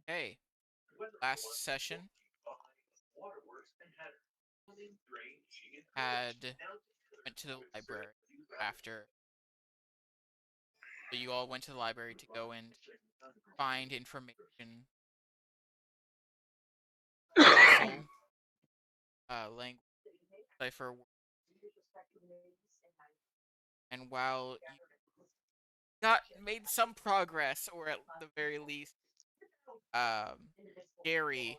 Hey, last session had went to the library after. So you all went to the library to go and find information, puzzle, language, cipher, and while you got made some progress, or at the very least, um, Gary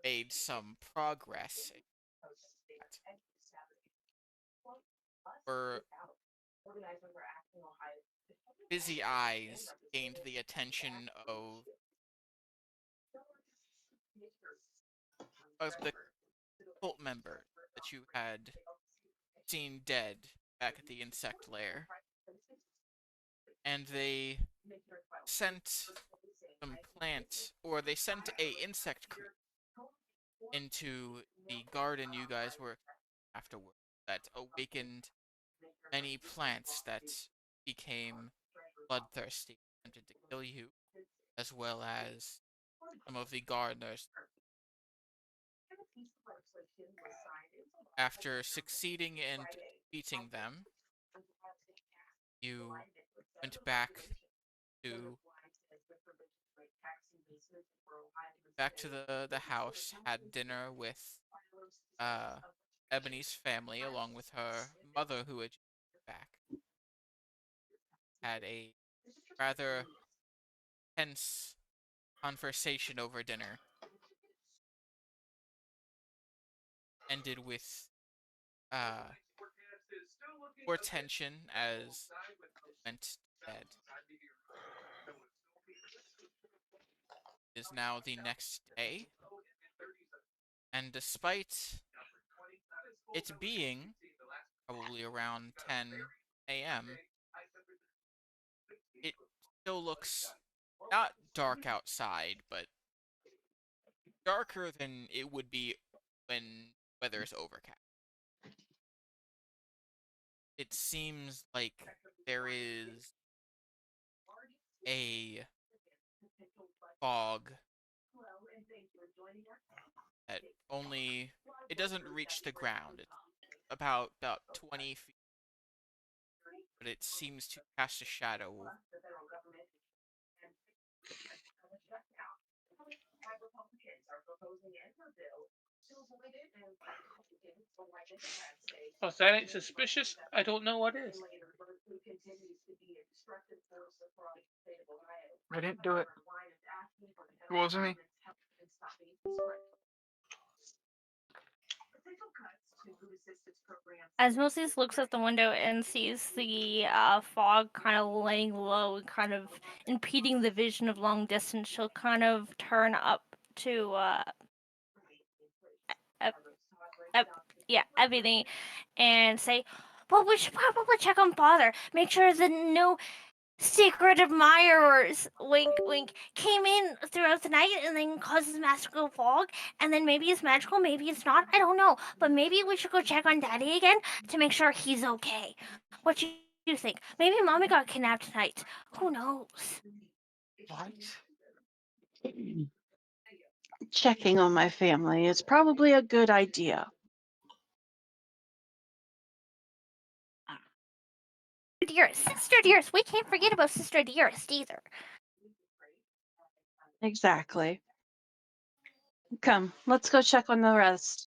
made some progress. Her busy eyes gained the attention of the cult member that you had seen dead back at the insect lair, and they sent some plant, or they sent a insect creature into the garden you guys were afterward that awakened many plants that became bloodthirsty and attempted to kill you, as well as some of the gardeners. After succeeding in defeating them, you went to to the house, had dinner with uh Ebony's family along with her mother who had just back. Had a rather tense conversation over dinner. Ended with uh more tension as went to bed. It is now the next day, and despite it being probably around 10 a.m., it still looks not dark outside, but darker than it would be when weather is overcast. It seems like there is a fog that only it doesn't reach the ground. It's about 20 feet, but it seems to cast a shadow. Oh, if that ain't suspicious, I don't know what is. I didn't do it. It wasn't me. Osmosis looks out the window and sees the fog kind of laying low and kind of impeding the vision of long distance. She'll kind of turn up to up, up, yeah, everything, and say, "Well, we should probably check on Father. Make sure that no secret admirers, wink, wink, came in throughout the night and then causes magical fog. And then maybe it's magical, maybe it's not. I don't know. But maybe we should go check on Daddy again to make sure he's okay. What do you think? Maybe Mommy got kidnapped tonight. Who knows?" What? Checking on my family is probably a good idea. Sister Dearest. We can't forget about Sister Dearest either. Exactly. Come, let's go check on the rest.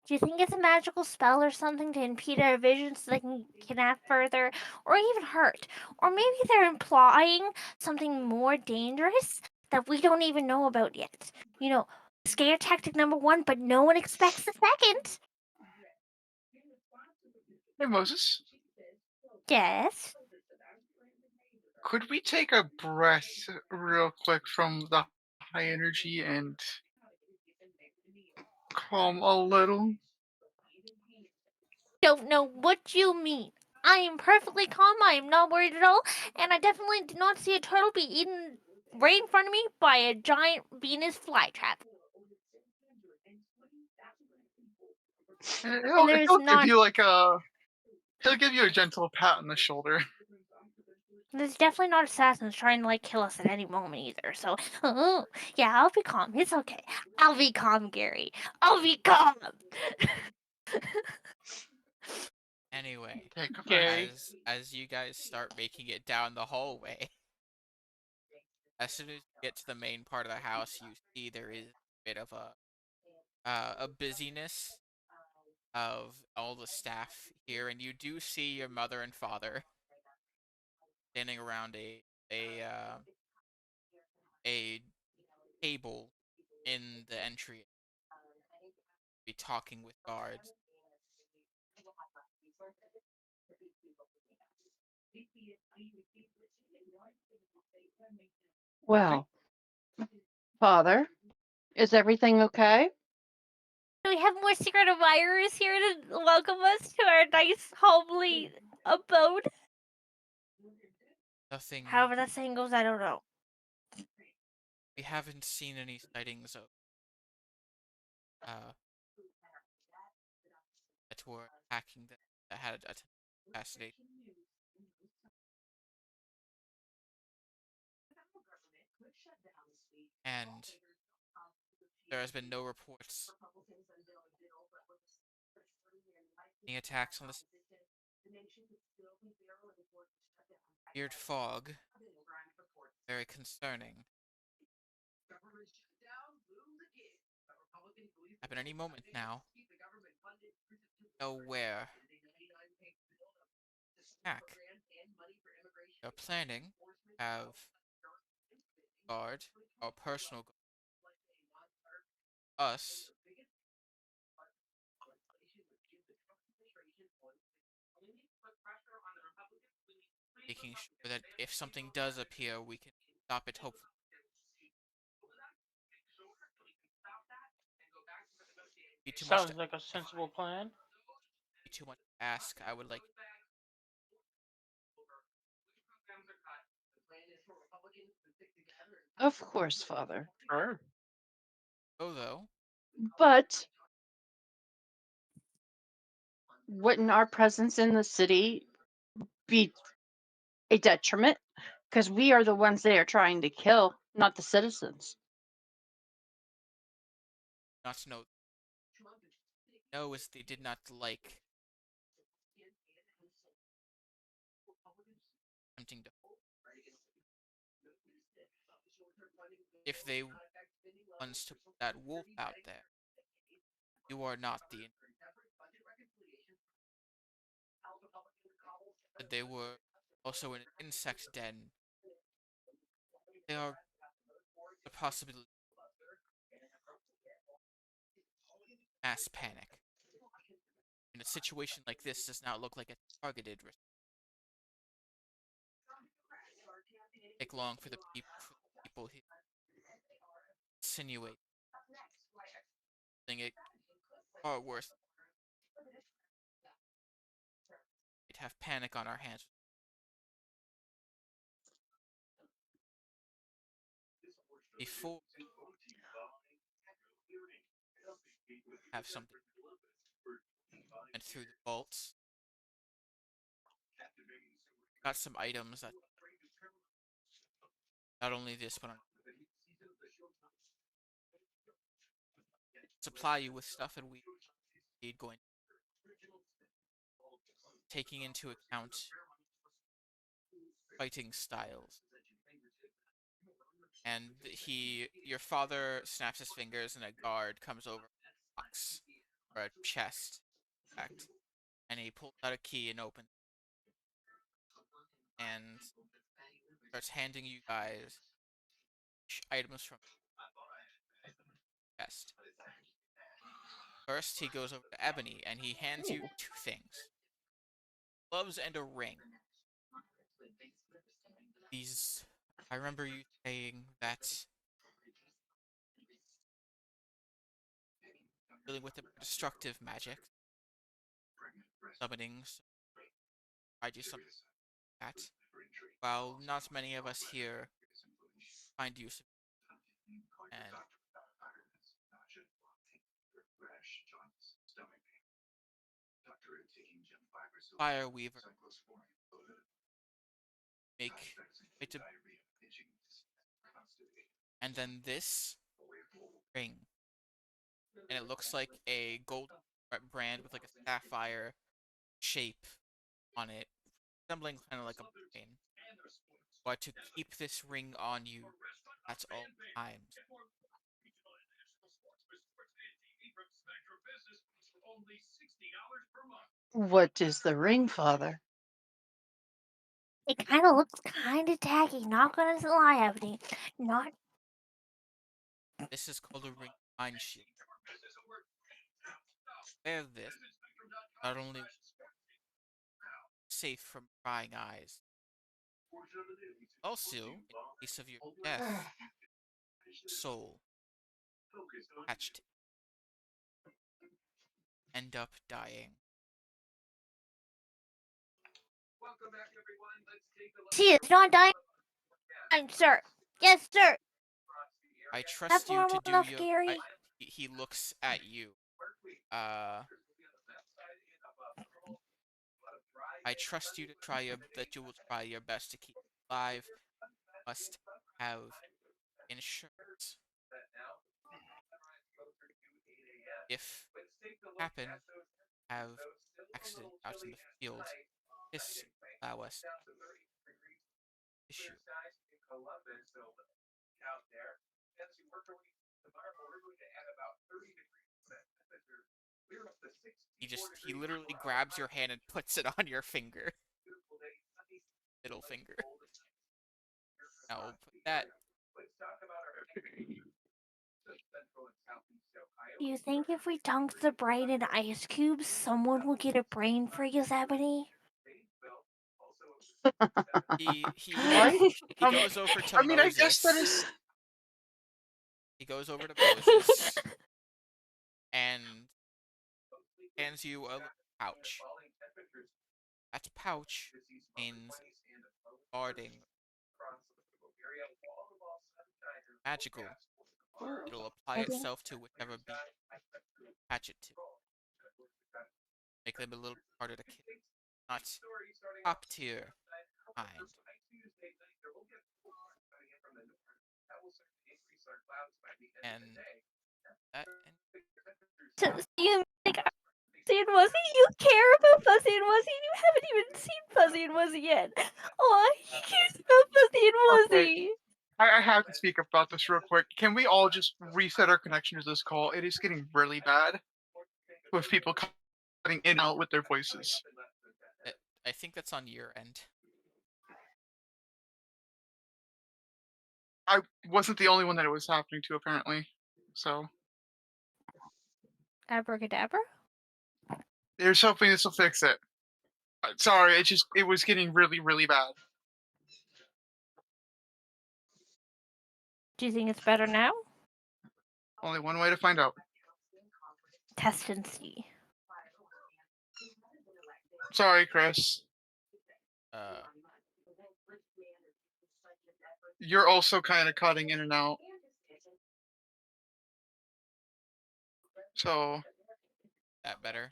Do you think it's a magical spell or something to impede our vision so they can kidnap further or even hurt? Or maybe they're implying something more dangerous that we don't even know about yet. You know, scare tactic number one, but no one expects the second. Hey, Moses. Yes. Could we take a breath real quick from the high energy and calm a little? Don't know what you mean. I am perfectly calm. I am not worried at all. And I definitely did not see a turtle be eaten right in front of me by a giant Venus flytrap. And And he'll, there's he'll give not. you like a he'll give you a gentle pat on the shoulder. There's definitely not assassins trying to like kill us at any moment either. So, yeah, I'll be calm. It's okay. I'll be calm, Gary. I'll be calm. Anyway, Take a breath. Gary. as you guys start making it down the hallway, as soon as you get to the main part of the house, you see there is a bit of a busyness of all the staff here, and you do see your mother and father standing around a table in the entry, be talking with guards. Well, Father, is everything okay? Do we have more secret admirers here to welcome us to our nice, homely abode? Nothing. However that saying goes, I don't know. We haven't seen any sightings of uh that were attacking that had a assassination, and there has been no reports any attacks on the weird fog. Very concerning. Happen any moment now. Know where attack. They're planning have guard our personal guard, us making sure that if something does appear, we can stop it. Hopefully, be too much to Sounds like a sensible plan. be too much to ask. I would like Of course, Father. Sure. to go though. But wouldn't our presence in the city be a detriment? Because we are the ones they are trying to kill, not the citizens. Not to know is they did not like attempting to. If they wants to put that wolf out there, you are not the. They were also in an insect den. They are a possibility of mass panic. In a situation like this, does not look like a targeted risk. Take long for the people who insinuate something it far worse. We'd have panic on our hands before have something went through the vaults. Got some items that not only this but on supply you with stuff and we need going taking into account fighting styles. And your father snaps his fingers and a guard comes over a box or a chest, in fact, and he pulls out a key and opens and starts handing you guys items from the chest. First, he goes over to Ebony and he hands you two things: gloves and a ring. These, I remember you saying that dealing with the destructive magic, summonings, I do something like that. While not many of us here find use of it, and Fire Weaver make it to, and then this ring, and it looks like a gold brand with like a sapphire shape on it, resembling kind of like a brain. But to keep this ring on you at all times. What is the ring, Father? It kind of looks kind of tacky. Not gonna lie, Ebony. Not. This is called a ring mind shield. Wear this, not only safe from prying eyes, also, in case of your death, soul attached end up dying. She is not dying, sir. Yes, sir. I That's trust you to normal do enough, your. Gary. He looks at you. Uh, I trust you to try your that you will try your best to keep alive. Must have insurance. If happen have accident out in the field, this will allow us issue. He literally grabs your hand and puts it on your finger. Middle finger. Now we'll put that. Do you think if we dunk the brain in ice cubes, someone will get a brain freeze, Ebony? What? He goes over to I mean, I guess that Moses. is. He goes over to Moses and hands you a little pouch. That pouch contains guarding magical. It'll apply Ebony? itself to whichever beat you attach it to. Make them a little bit harder to kill. Not top tier kind. And that and So you think Fuzzy and Wuzzy? You care about Fuzzy and Wuzzy? You haven't even seen Fuzzy and Wuzzy yet. Oh, he cares about Fuzzy and Okay, Wuzzy. I have to speak about this real quick. Can we all just reset our connection to this call? It is getting really bad with people cutting in and out with their voices. I think that's on your end. I wasn't the only one that it was happening to, apparently. So Abracadabra? here's hoping this will fix it. Sorry, it was getting really, really bad. Do you think it's better now? Only one way to find out. Test and see. Sorry, Chris. Uh, You're also kind of cutting in and out. So that better?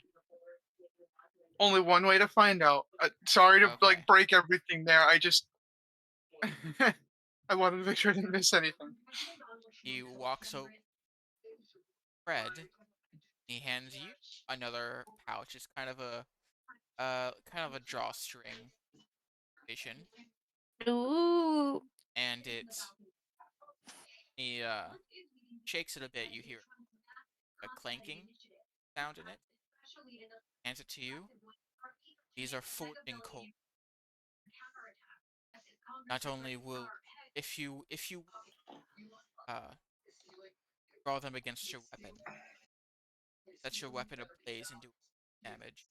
only one way to find out. Sorry to Okay. break everything there. I just I wanted to make sure I didn't miss anything. He walks over Fred. He hands you another pouch. It's kind of a drawstring station, Ooh. and he shakes it a bit. You hear a clanking sound in it. Hands it to you. These are forging coal. Not only will if you uh draw them against your weapon, set your weapon ablaze and do damage.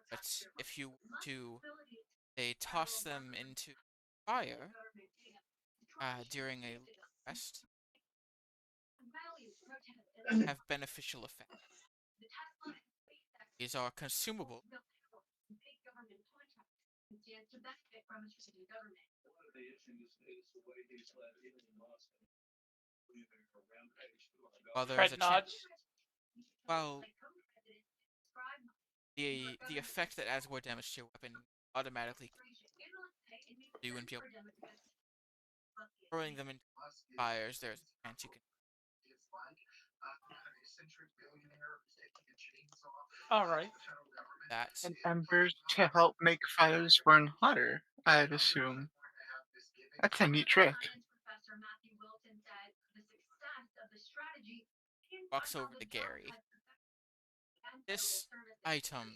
But if you to they toss them into fire during a rest, have beneficial effect. These are consumable. While there is a Fred chance, nods. while the effect that adds more damage to your weapon automatically You wouldn't be able throwing them into fires. There's a chance you can All right. that. And embers to help make fires burn hotter, I'd assume. That's a neat trick. Walks over to Gary. This item,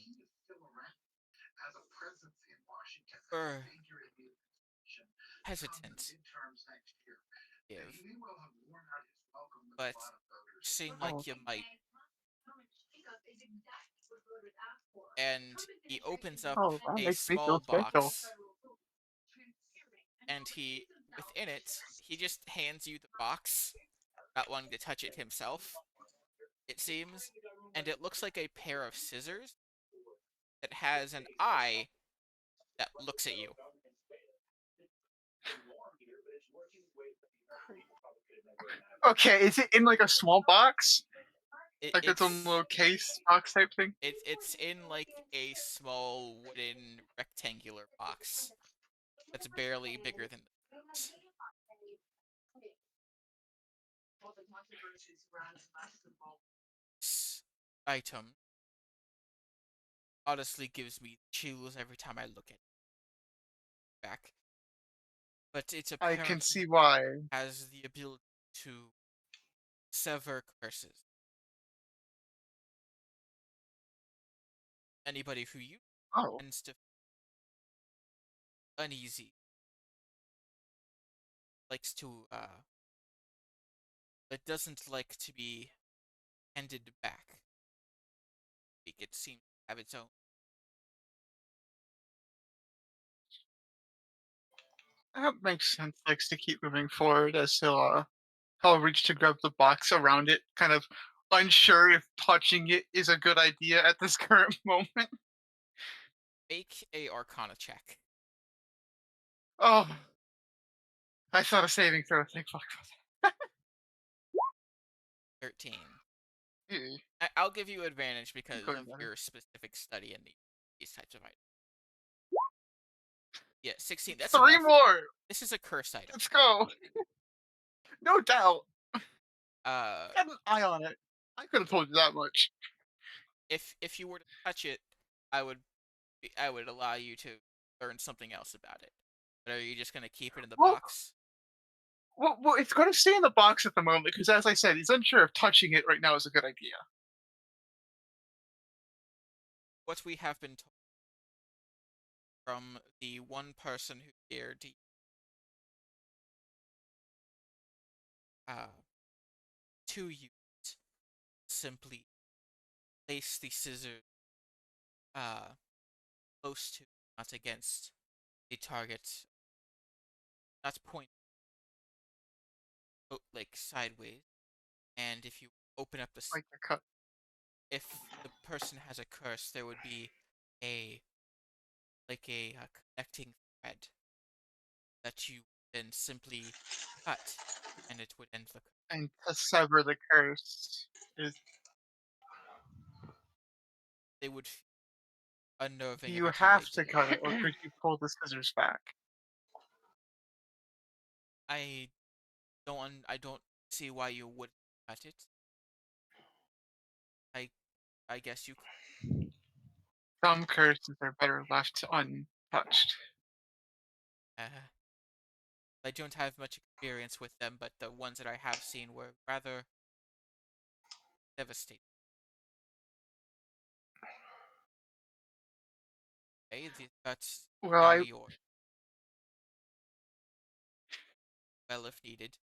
er, hesitant to give, but seem Oh, like you might. And he opens up oh, that a makes me small feel special. box, and within it, he just hands you the box, not wanting to touch it himself, it seems, and it looks like a pair of scissors that has an eye that looks at you. Okay, is it in like a small box? It, Like its own it's little case box type thing? it's in like a small wooden rectangular box that's barely bigger than this. This item honestly gives me chills every time I look at it back. But it I can see apparently why. has the ability to sever curses. Anybody who uses Oh, tends to feel uneasy, likes to but doesn't like to be handed back. It seems to have its own. that makes sense. Likes to keep moving forward as he'll reach to grab the box around it, kind of unsure if touching it is a good idea at this current moment. Make a Arcana check. Oh, I thought a saving throw. Thank fuck. 13. Eh, I'll give you advantage keep because going of better. your specific study in these types of items. Yeah, 16. That's Three enough. more. This is a curse item. Let's go. No doubt. Uh, Got an eye on it. I could have told you that much. if you were to touch it, I would allow you to learn something else about it. But are you just gonna keep it in the Well, box? well, it's going to stay in the box at the moment because, as I said, he's unsure if touching it right now is a good idea. What we have been told from the one person who dared uh, to use it, simply place the scissors uh, close to, not against, the target, not point, like sideways. And if you open up Like the cut. if the person has a curse, there would be a connecting thread that you then simply cut, and it would end the curse. And to sever the curse is They would feel unnerving you every time they have did to it. cut it, or could you pull the scissors back? I I don't see why you would cut it. I I guess you could. Some curses are better left untouched. I don't have much experience with them, but the ones that I have seen were rather devastating. Okay, the cuts Well, now I yours. Well, if needed,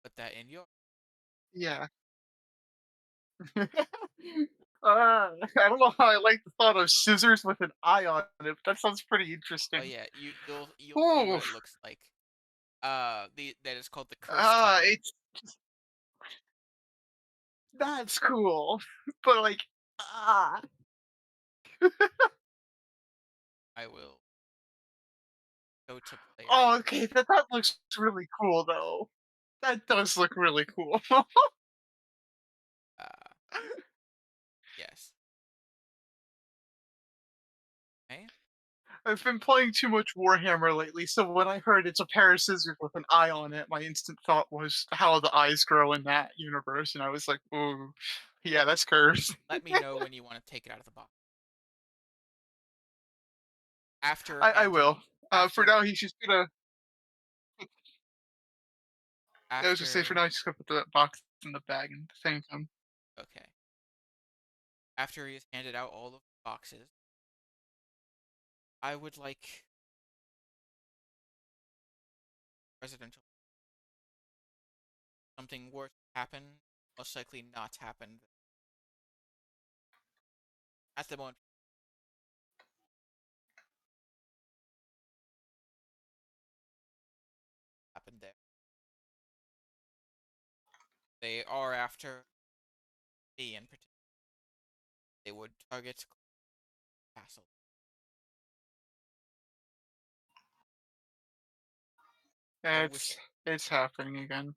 put that in your. yeah. I don't know how I like the thought of scissors with an eye on it, but that sounds pretty Oh interesting. yeah, you'll see Ooh, what it looks like. That is called the curse tunnel. it's that's cool, but like, ah. I will go to player. Oh, okay, that looks really cool though. That does look really cool. Uh, yes. Okay. I've been playing too much Warhammer lately, so when I heard it's a pair of scissors with an eye on it, my instant thought was how the eyes grow in that universe, and I was like, "Ooh, yeah, that's cursed." Let me know when you want to take it out of the box. After I handing, will. For after, now, he's just gonna. I was gonna say for after, now, he's just gonna put the box in the bag and thank him. okay. After he's handed out all of the boxes, I would like presidential something worse happen, most likely not happen at the moment happened there. They are after me in particular. They would target castle. I wish, It's happening again.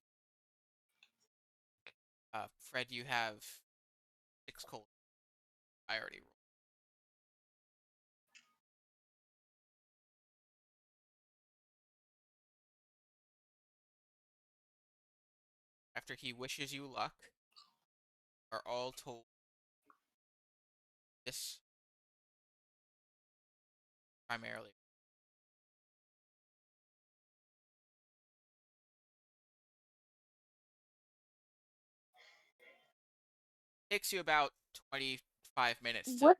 Fred, you have 6 cold. I already rolled. After he wishes you luck, are all told this primarily. Takes you about 25 minutes to What?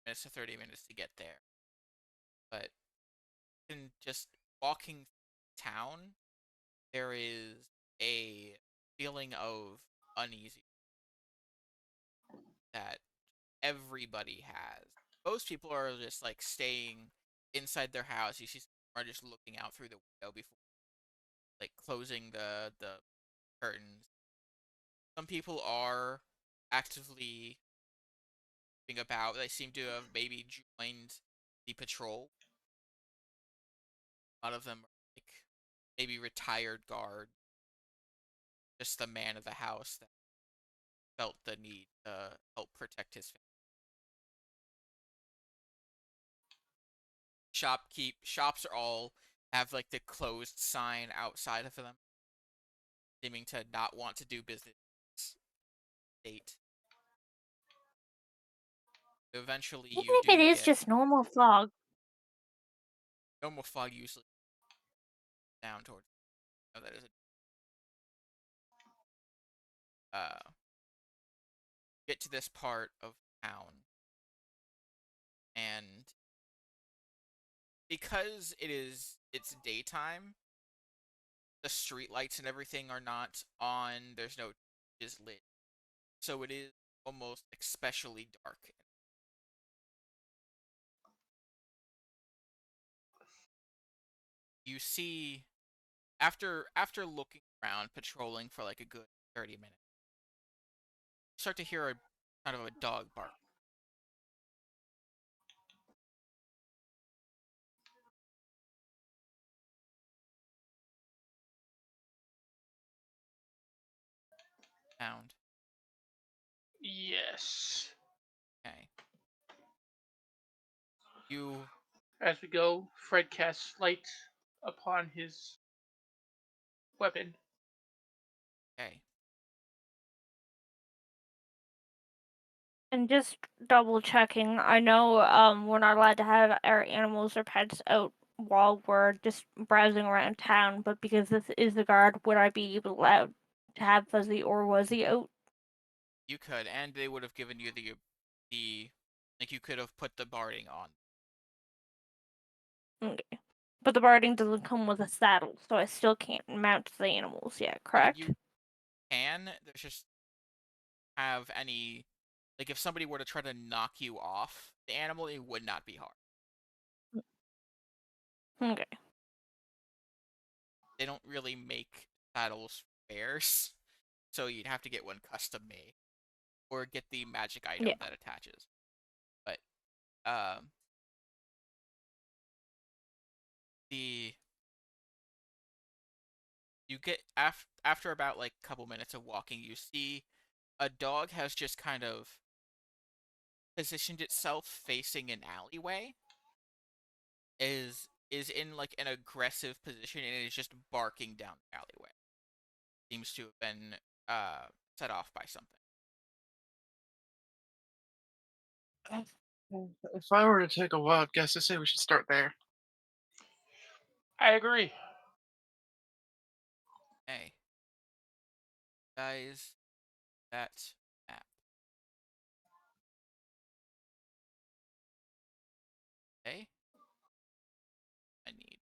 30 minutes to get there. But in just walking town, there is a feeling of uneasy that everybody has. Most people are just like staying inside their house. You see some are just looking out through the window before like closing the curtains. Some people are actively moving about. They seem to have maybe joined the patrol. A lot of them are like maybe retired guard, just the man of the house that felt the need to help protect his family. Shops are all have like the closed sign outside of them, seeming to not want to do business. State. Eventually, Even you if it do is get just normal fog, normal fog usually down towards. Oh, that is get to this part of town, and because it's daytime, the street lights and everything are not on. There's no is lit, so it is almost especially dark. You see, after looking around, patrolling for like a good 30 minutes, you start to hear a kind of a dog bark. Sound. Yes. Okay. You As we go, Fred casts light upon his weapon. okay? and just double checking, I know we're not allowed to have our animals or pets out while we're just browsing around town, but because this is the guard, would I be allowed to have Fuzzy or Wuzzy out? You could, and they would have given you the like you could have put the barding on. Okay. But the barding doesn't come with a saddle, so I still can't mount the animals yet, correct? You can. There's just have any like if somebody were to try to knock you off the animal, it would not be hard. Okay. They don't really make saddles for bears, so you'd have to get one custom made or get the magic item Yeah. that attaches. But um, the you get after about like a couple minutes of walking, you see a dog has just kind of positioned itself facing an alleyway, is in like an aggressive position and is just barking down the alleyway. Seems to have been set off by something. If I were to take a wild guess, I say we should start there. I agree. Hey, guys, that map. Okay, I need.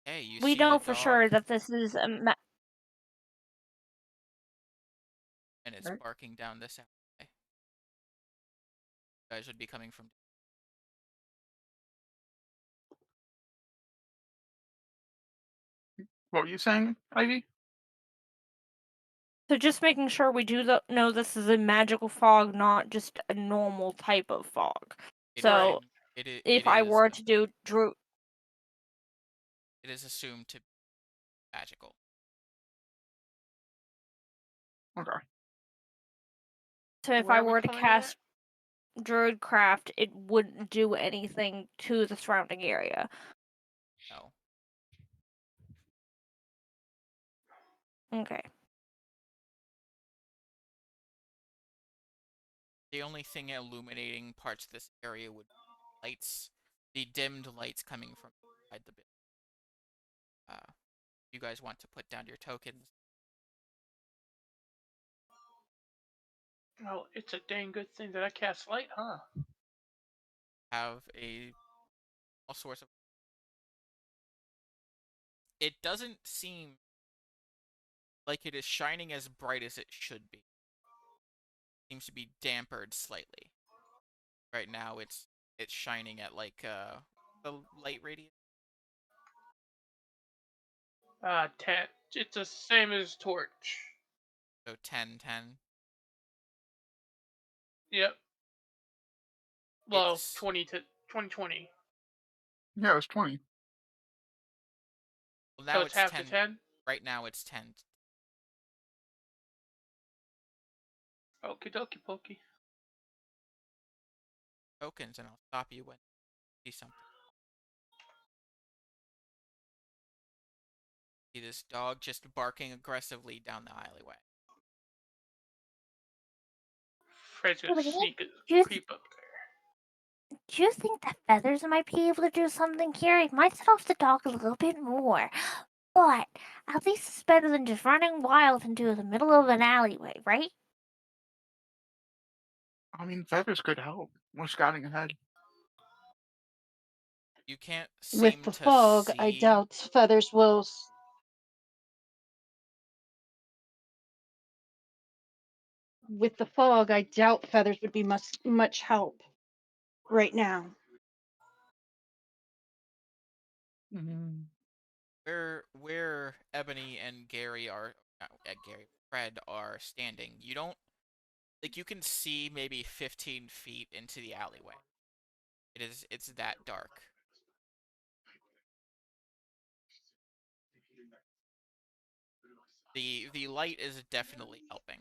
Hey, you We see the know for dog? sure that this is a And it's Right. barking down this alleyway. You guys would be coming from. What were you saying, Ivy? So just making sure we do know this is a magical fog, not just a normal type of fog. It is. So It if I is. were to do Drew, It is assumed to be magical. Okay. so if Where I are we were to coming in at? cast Druidcraft, it wouldn't do anything to the surrounding area. No. Okay. The only thing illuminating parts of this area would be lights, the dimmed lights coming from inside the building. You guys want to put down your tokens? Well, it's a dang good thing that I cast light, huh? Have all sorts of. It doesn't seem like it is shining as bright as it should be. It seems to be dampered slightly. Right now, it's shining at like the light radius. 10. It's the same as torch. So 10, 10. Yep. Well, It's 2020. Yeah, it was 20. well So now it's it's half to 10. 10? Right now it's 10 Okie dokie pokey. tokens, and I'll stop you when you see something. See this dog just barking aggressively down the alleyway. Fred's gonna Do sneak a you, creep up there. do you think that feathers might be able to do something here? It might set off the dog a little bit more. But at least it's better than just running wild into the middle of an alleyway, right? I mean, feathers could help. We're scouting ahead. You can't With seem the to fog, I see. doubt feathers will. With the fog, I doubt feathers would be much help right now. Mm-hmm. Where Ebony and Gary are, Gary, Fred are standing. You don't like you can see maybe 15 feet into the alleyway. It's that dark. The light is definitely helping.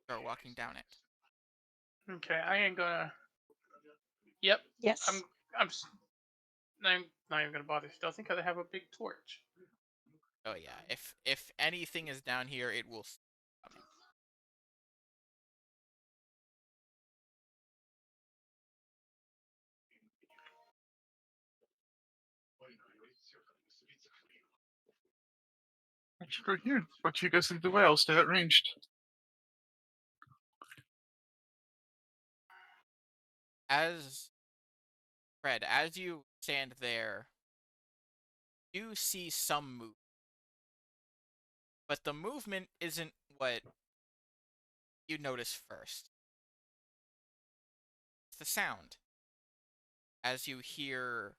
Start walking down it. Okay, I ain't gonna. Yep. Yes. I'm not even gonna bother stealthing because I have a big torch. Oh yeah, if anything is down here, it will see coming. It's right here. But you guys think the whales stay at ranged. As Fred, as you stand there, you see some movement, but the movement isn't what you notice first. It's the sound. As you hear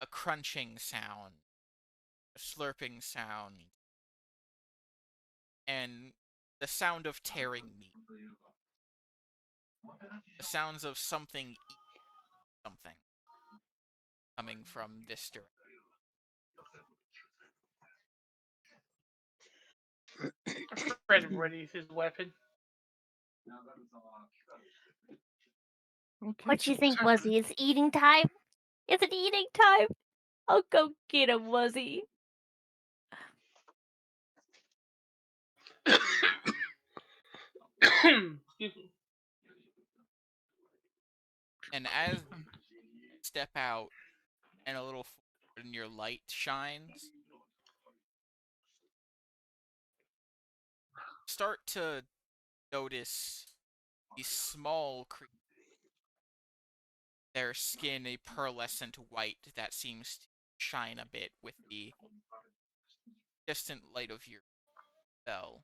a crunching sound, a slurping sound, and the sound of tearing meat. The sounds of something eating something. coming from this direction. Fred readies his weapon. Okay, What do you think, so- Wuzzy? It's eating time? Is it eating time? I'll go get him, Wuzzy. Excuse me. And as you step out and a little forward and your light shines, start to notice these small creatures. Their skin a pearlescent white that seems to shine a bit with the distant light of your spell.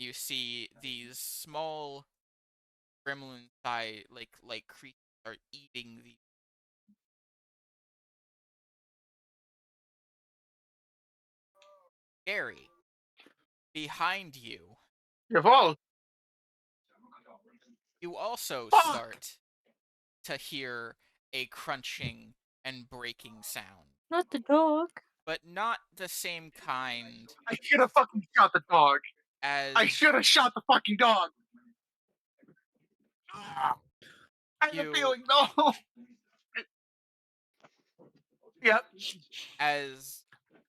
You see these small gremlin like creatures are eating the Gary. Behind you, Evolve. you also Fuck! start to hear a crunching and breaking sound, Not the dog. but not the same kind I should have fucking shot the dog. as I should have shot the fucking dog. Ah, I had a you feeling, no. Yep. as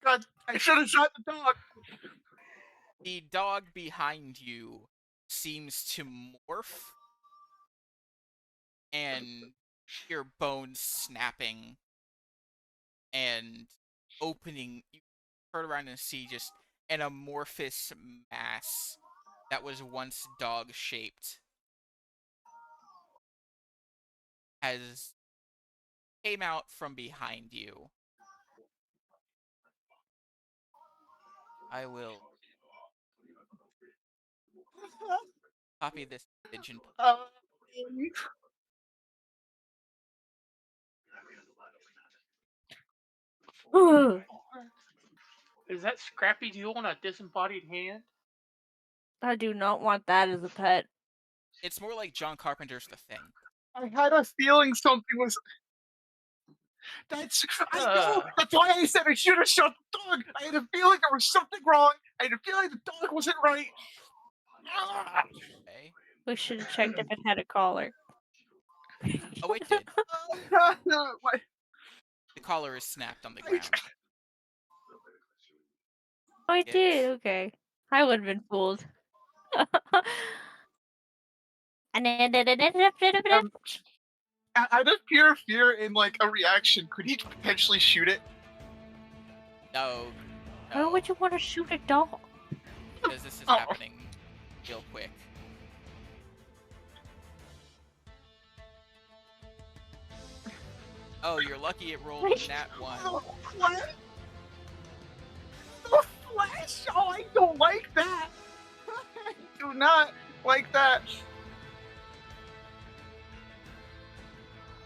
God, I should have shot the dog. the dog behind you seems to morph and your bones snapping and opening. You turn around and see just an amorphous mass that was once dog shaped has came out from behind you. I will copy this image and Uh, Is that Scrappy Doo on a disembodied hand? I do not want that as a pet. it's more like John Carpenter's The Thing. I had a feeling something was. I know. That's why I said I should have shot the dog. I had a feeling there was something wrong. I had a feeling the dog wasn't right. Ah, Okay. We should have checked if it had a collar. Oh, it did. my- The collar is snapped on the I- ground. Oh, I It- did. Okay. I would have been fooled. And then Out of pure fear and like a reaction, could he potentially shoot it? No, why no, would you want to shoot a dog? because this is Oh. happening real quick. Oh, you're lucky it rolled a nat 1. The flesh? The flesh? Oh, I don't like that. I do not like that.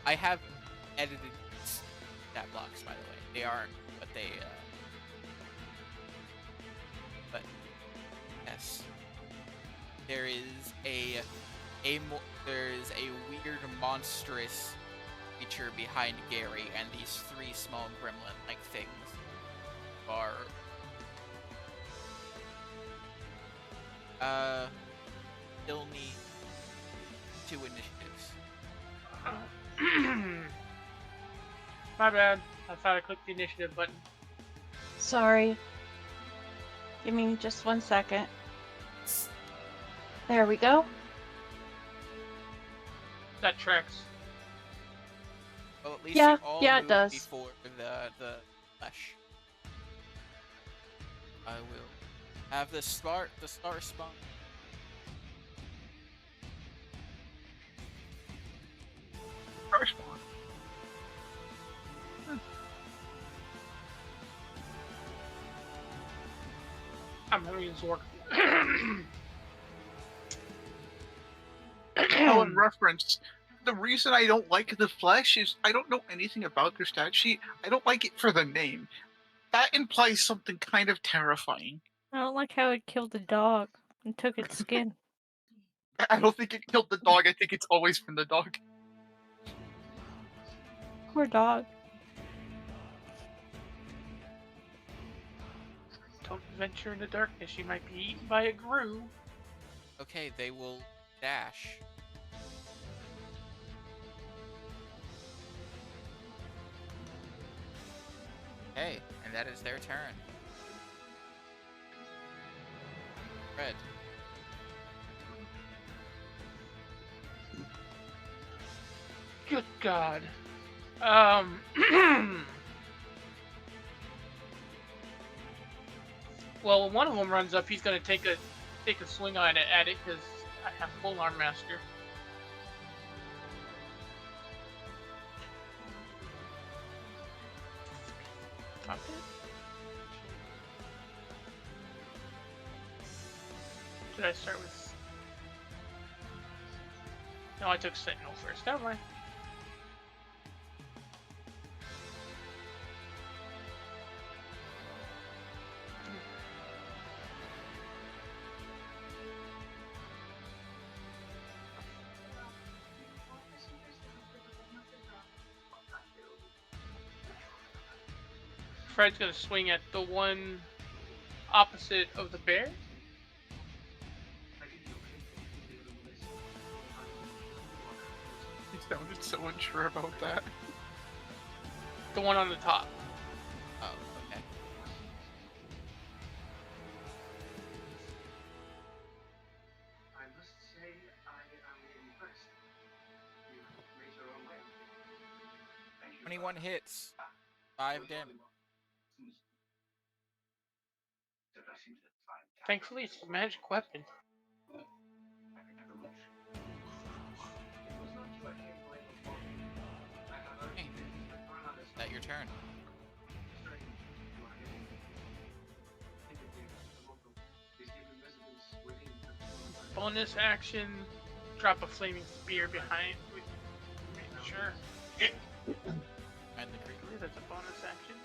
I have edited stat blocks, by the way. They aren't, but they, but, yes. There is there's a weird, monstrous creature behind Gary, and these three small gremlin-like things are, still need 2 initiatives. My bad. I thought I clicked the initiative button. Sorry. Give me just 1 second. There we go. That tracks. Well, at least Yeah, you all yeah, it moved does. before the flesh. I will have the star spawn. Firstborn. I'm having Zork. Helen reference. The reason I don't like the flesh is I don't know anything about their stat sheet. I don't like it for the name. That implies something kind of terrifying. I don't like how it killed the dog and took its skin. I don't think it killed the dog. I think it's always been the dog. Poor dog. Don't venture in the darkness. You might be eaten by a grue. Okay, they will dash. Okay, and that is their turn. Red. Good God. Well, when one of them runs up, he's gonna take a swing on it at it because I have full arm master. Pop it. Did I start with? No, I took Sentinel first. Never mind. Fred's gonna swing at the one opposite of the bear. He sounded so unsure about that. The one on the top. Oh, okay. I must say I am impressed. You made your own way. Thank you. 21 hits. 5 damage. Thankfully, it's a magic weapon. Okay. Is that your turn? Bonus action, drop a flaming spear behind. Make sure. And the creep. I believe that's a bonus action.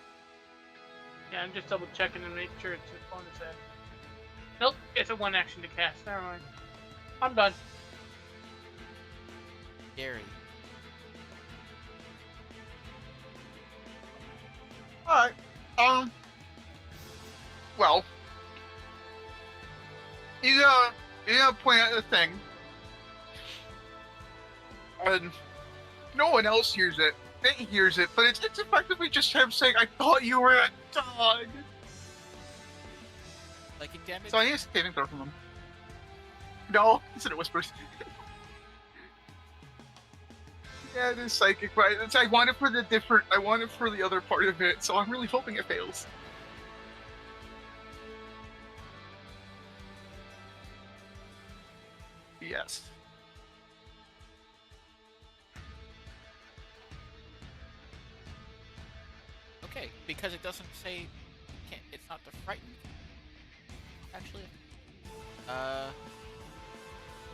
Yeah, I'm just double checking to make sure it's a bonus action. Nope, it's a one action to cast. Never mind. I'm done. Gary. Alright. Well. He's gonna point at the thing. And no one else hears it. They hears it, but it's effectively just him saying, I thought you were a dog. Psychic damage? So I need a saving throw from him. No, he said it whispers. Yeah, it is psychic, but I want it for the other part of it, so I'm really hoping it fails. Yes. Okay, because it doesn't say it's not the frightened. Actually.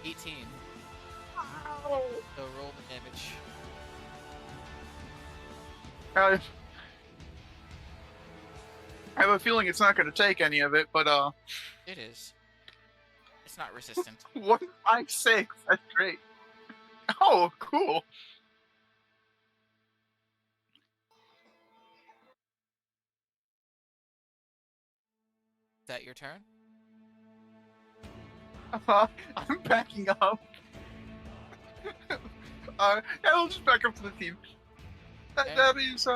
18. Ow. So roll the damage. I have a feeling it's not going to take any of it, but It is. It's not resistant. 156. That's great. Oh, cool. Is that your turn? I'm backing up. Yeah, I'll just back up to the team. Okay. That is,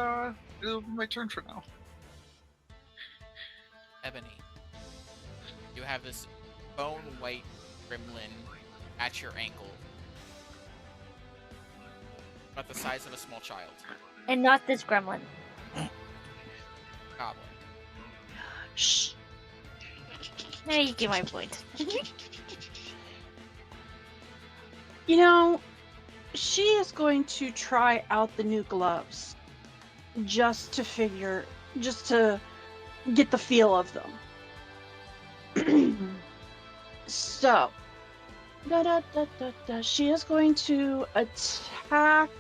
it'll be my turn for now. Ebony. You have this bone white gremlin at your ankle. About the size of a small child. And not this gremlin. Goblin. Shh. Now you get my point. You know, she is going to try out the new gloves just to get the feel of them. So, she is going to attack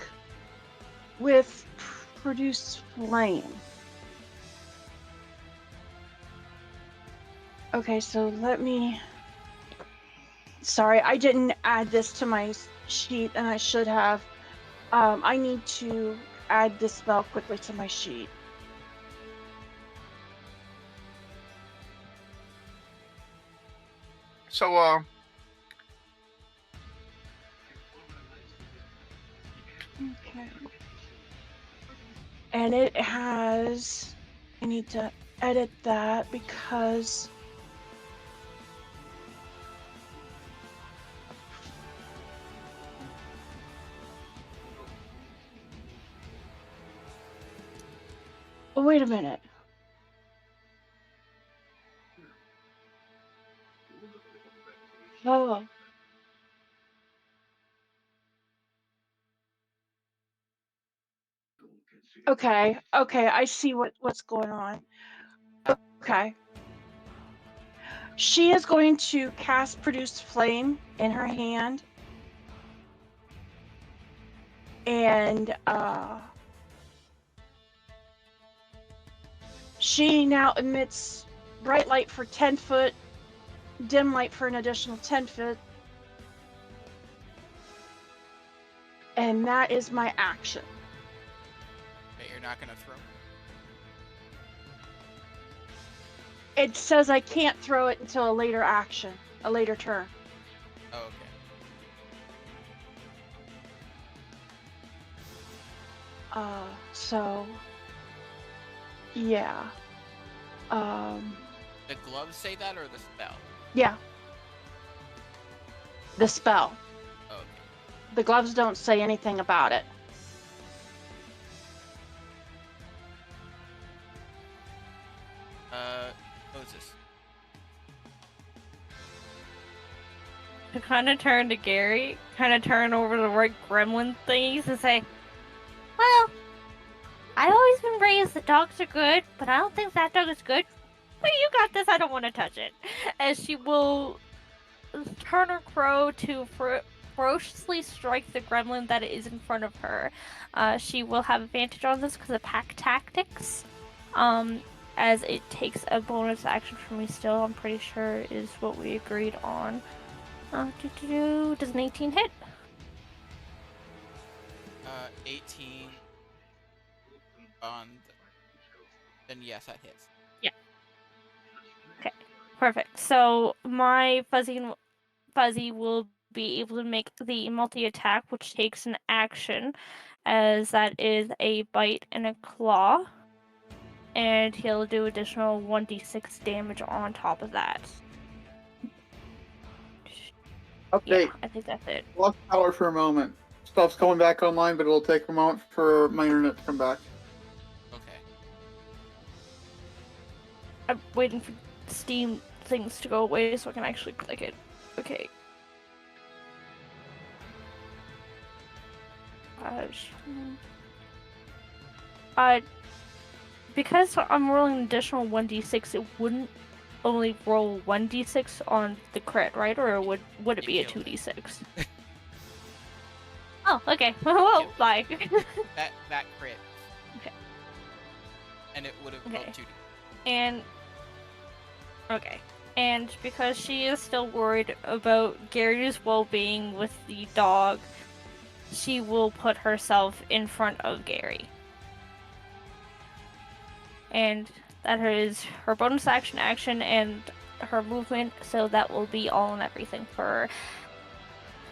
with produce flame. Okay, so let me. Sorry, I didn't add this to my sheet, and I should have. I need to add this spell quickly to my sheet. So, Okay. And it has. I need to edit that because. Oh, wait a minute. Oh. Okay, I see what's going on. Okay. She is going to cast Produce Flame in her hand. And she now emits bright light for 10 foot, dim light for an additional 10 foot. And that is my action. Okay, you're not gonna throw. It says I can't throw it until a later action, a later turn. Oh, okay. So yeah. The gloves say that or the spell? Yeah. The spell. Oh, okay. The gloves don't say anything about it. Moses. To kind of turn to Gary, kind of turn over the right gremlin thingies and say, well, I've always been raised that dogs are good, but I don't think that dog is good. But you got this, I don't want to touch it. As she will turn her crow to ferociously strike the gremlin that is in front of her. She will have advantage on this because of pack tactics. As it takes a bonus action from me still, I'm pretty sure is what we agreed on. Does an 18 hit? 18 on then yes, that hits. Yeah. Okay, perfect. So my fuzzy will be able to make the multi-attack, which takes an action, as that is a bite and a claw. And he'll do additional 1d6 damage on top of that. Update. Yeah, I think that's it. Lost power for a moment. Stuff's coming back online, but it'll take a moment for my internet to come back. Okay. I'm waiting for Steam things to go away so I can actually click it. Okay. Because I'm rolling an additional 1d6, it wouldn't only roll 1d6 on the crit, right? Or would it be a 2d6? Oh, okay. Whoa, bye. that crit. Okay. And it would have Okay. rolled 2d. And okay. And because she is still worried about Gary's well-being with the dog, she will put herself in front of Gary. And that is her bonus action, and her movement, so that will be all and everything for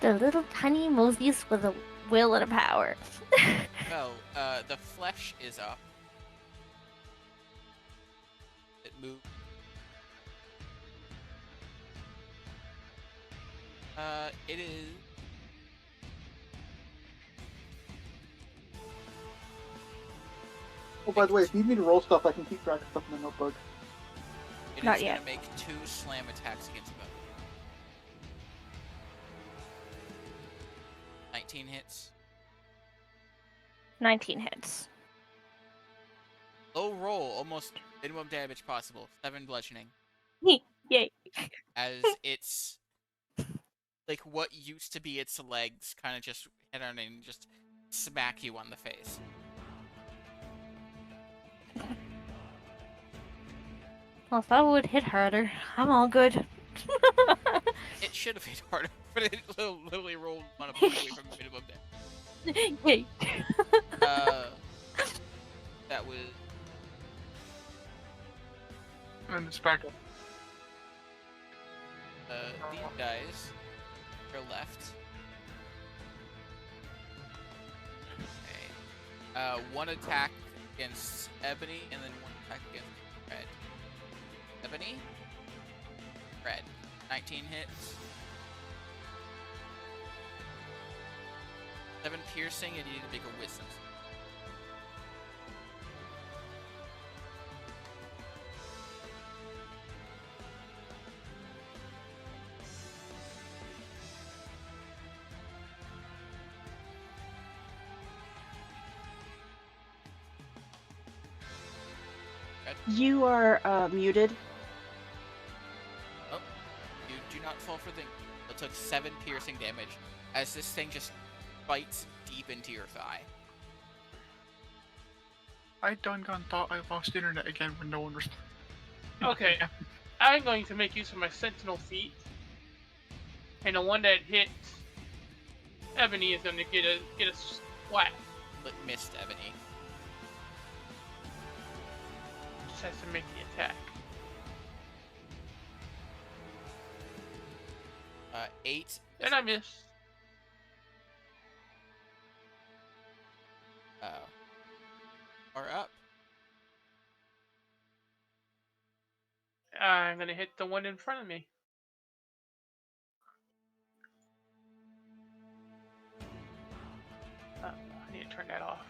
the little tiny Moses with a will and a power. Well, the flesh is up. It moved. It is. Oh, by the way, if you need me to roll stuff, I can keep track of stuff in the notebook. It Not is yet. gonna make 2 slam attacks against both. 19 hits. 19 hits. Low roll, almost minimum damage possible. 7 bludgeoning. Yay. As it's like what used to be its legs kind of just hit on and just smack you on the face. Well, if I would hit harder, I'm all good. It should have hit harder, but it literally rolled 1 point away from minimum damage. Yay. That was And it's back up. these guys. Your left. Okay. One attack against Ebony, and then one attack against Red. Ebony. Red. 19 hits. 7 piercing, and you need to make a wisdom. You are muted. Oh, you do not fall for the. It took 7 piercing damage as this thing just bites deep into your thigh. I done gone thought I lost internet again when no one responded. Okay, I'm going to make use of my Sentinel feat, and the one that hit Ebony is going to get a splat. But missed Ebony. Just has to make the attack. 8. And I miss. Are up. I'm going to hit the one in front of me. I need to turn that off.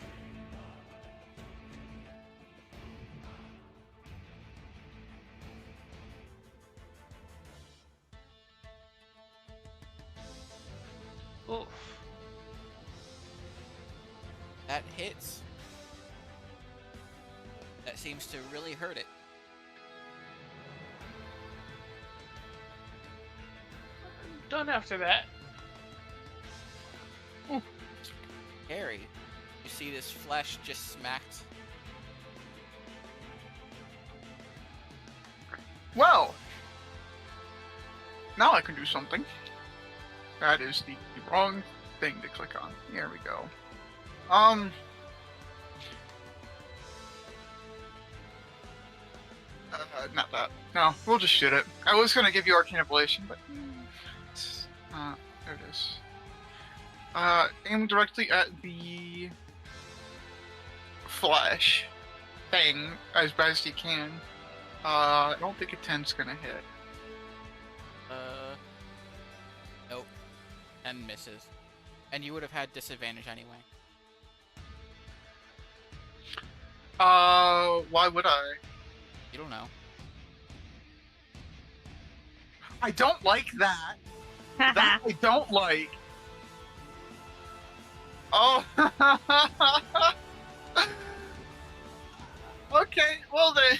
Oof. That hits. That seems to really hurt it. Done after that. Harry, you see this flesh just smacked. Well, now I can do something. That is the wrong thing to click on. There we go. Not that. No, we'll just shoot it. I was gonna give you Arcane Ablation, but there it is. Aim directly at the flesh thing as best you can. I don't think a 10's gonna hit. Nope. 10 misses. And you would have had disadvantage anyway. Why would I? You don't know. I don't like that. That I don't like. Oh. Okay, well then.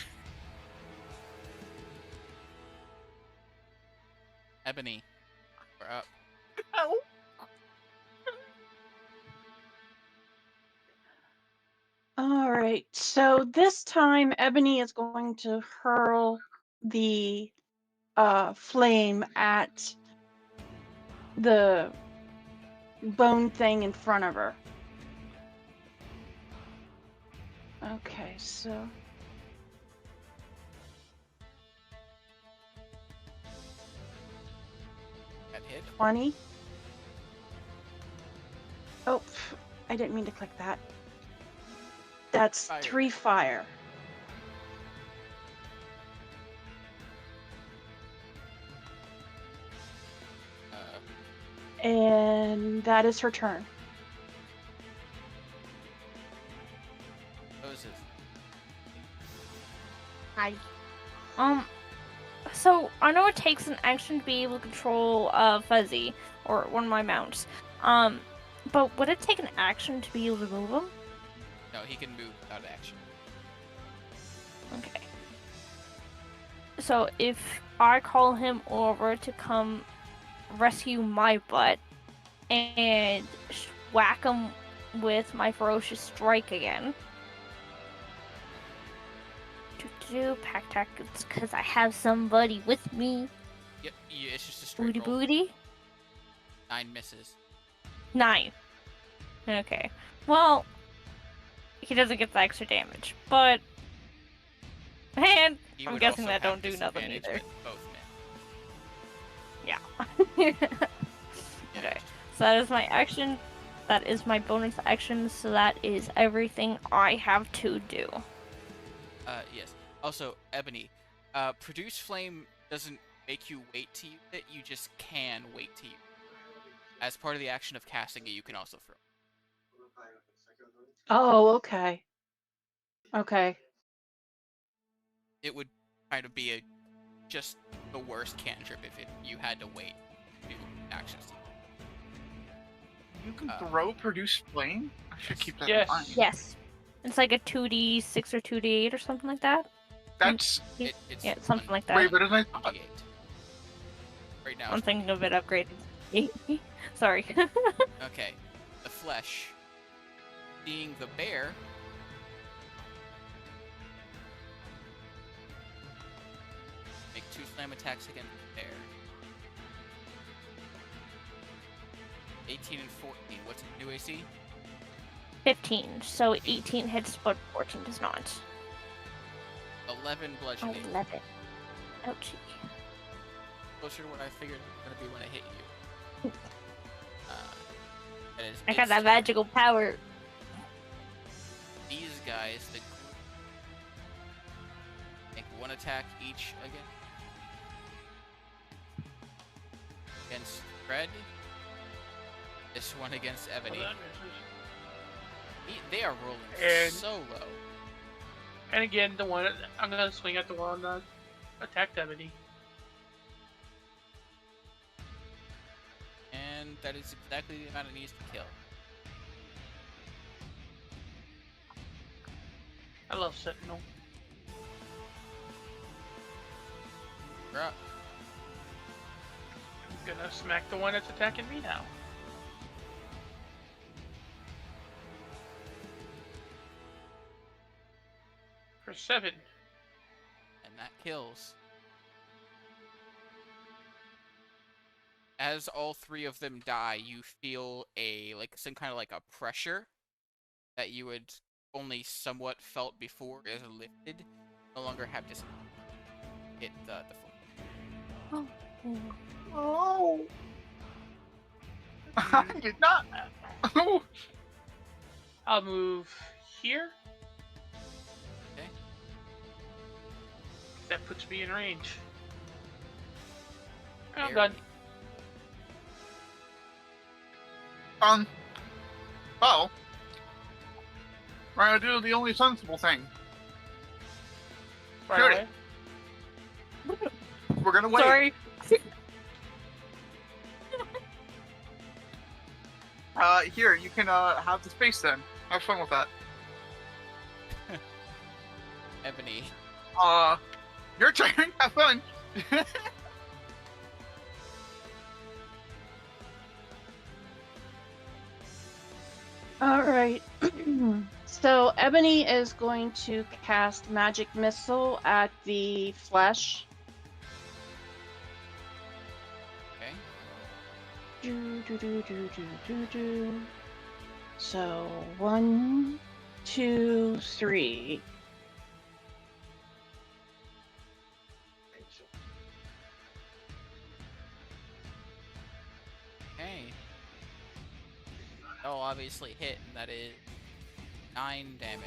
Ebony, we're up. Ow. All right, so this time Ebony is going to hurl the flame at the bone thing in front of her. Okay, so That hit. 20. Oh, I didn't mean to click that. That's Fire. 3 fire. And that is her turn. Moses. Hi. So I know it takes an action to be able to control Fuzzy or one of my mounts. But would it take an action to be able to move him? No, he can move without action. Okay. So if I call him over to come rescue my butt and whack him with my ferocious strike again. Pack tactics because I have somebody with me. Yep, it's just a straight Booty roll. booty. 9 misses. 9. Okay. Well, he doesn't get the extra damage. But and He I'm would guessing also that have don't do nothing disadvantage either. with both men. Yeah. Yeah, Okay. just- So that is my action. That is my bonus action. So that is everything I have to do. yes. Also, Ebony, produce flame doesn't make you wait to use it. You just can wait to use it. As part of the action of casting it, you can also throw. Oh, okay. Okay. It would kind of be just the worst cantrip if you had to wait to actions. You can throw produce flame? I should Yes. keep that Yes. in mind. Yes. It's like a 2d6 or 2d8 or something like that. That's It's Yeah, something like that. way better than I thought. 1d8. Right now. I'm It's thinking of it upgraded. Sorry. okay. The flesh. Seeing the bear. Make 2 slam attacks against the bear. 18 and 14. What's the new AC? 15. So 18 hits, but 14 does not. 11 bludgeoning. 11. Ouchie. Closer to what I figured it was gonna be when I hit you. That is I got its that turn. magical power. These guys, the make 1 attack each against Fred. This one against Ebony. They are rolling And- so low. And again, the one I'm gonna swing at the one that attacked Ebony. And that is exactly the amount it needs to kill. I love Sentinel. You're up. I'm gonna smack the one that's attacking me now. For 7. And that kills. As all 3 of them die, you feel some kind of like a pressure that you had only somewhat felt before is lifted. No longer have to hit the floor. Oh! I did not. Oh! I'll move here. Okay. That puts me in range. And I'm Barely. done. Well, we're gonna do the only sensible thing. Right Shoot away. We're gonna wait. Sorry. Here, you can have the space then. Have fun with that. Ebony. Your turn. Have fun. All right. So Ebony is going to cast Magic Missile at the flesh. Okay. Do. So 1, 2, 3. Okay. That'll obviously hit, and that is 9 damage.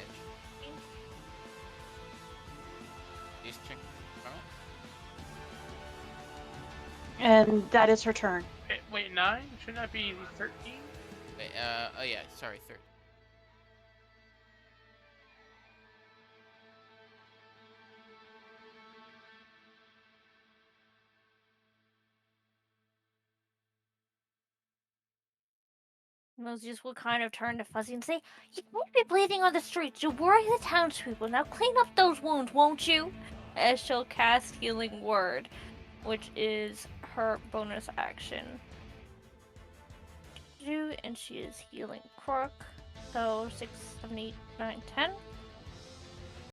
These check from it. And that is her turn. Wait, 9? Shouldn't that be 13? Wait, oh yeah, sorry, 3rd. Moses will kind of turn to Fuzzy and say, "You can't be bleeding on the streets. You'll worry the townspeople. Now clean up those wounds, won't you?" As she'll cast Healing Word, which is her bonus action. And she is healing Crook. So 6, 7, 8, 9, 10.